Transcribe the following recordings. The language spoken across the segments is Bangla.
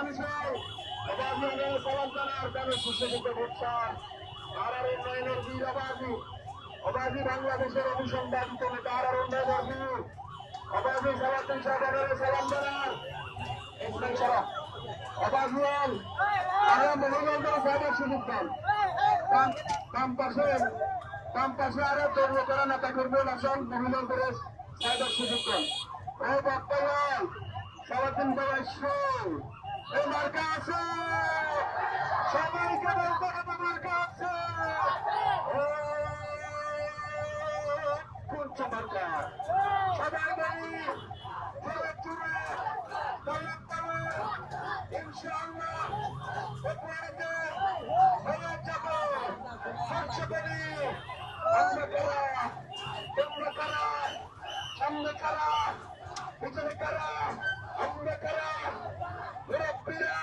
মানুষের অবাধের সমান্তরাল কারণে সুশোভিত ভোটার আর উন্নয়নের বীর অবাধি বাংলাদেশের অনুসন্ধানিত নেতা আর উন্নয়নের বীর অবাধি সমাজের সাধারণের সমান্তরাল অবাধিয়াল আমরা মহিলাদের সাহেবের সুযোগ দেন কাম পাশে আরো তৈরি করা নেতা করবেন আসল মহিলাদের সাহেবের সুযোগ দেন ও বক্তব্য সারাদিন বয়স এই মার্কা আছে সবাইকে বলতে হবে মার্কা আছে কোন মার্কা সবাই বলি ইনশাআল্লাহ হয়ে যাব সংসদে আমরা কারা তোমরা কারা সামনে কারা পিছনে কারা আমরা কারা মুরব্বীরা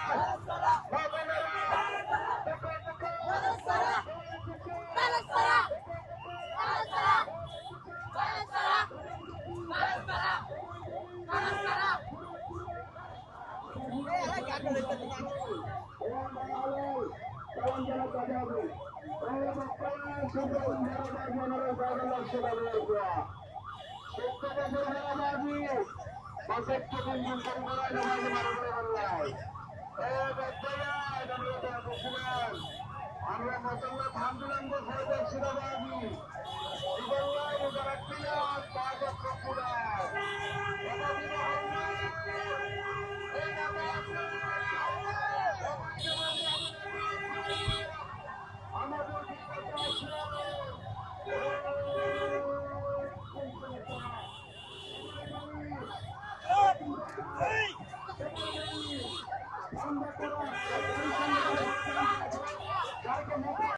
মা বোনেরা আমরা মশাল্লা ধান দিলাম সিরাবাজি আমাদের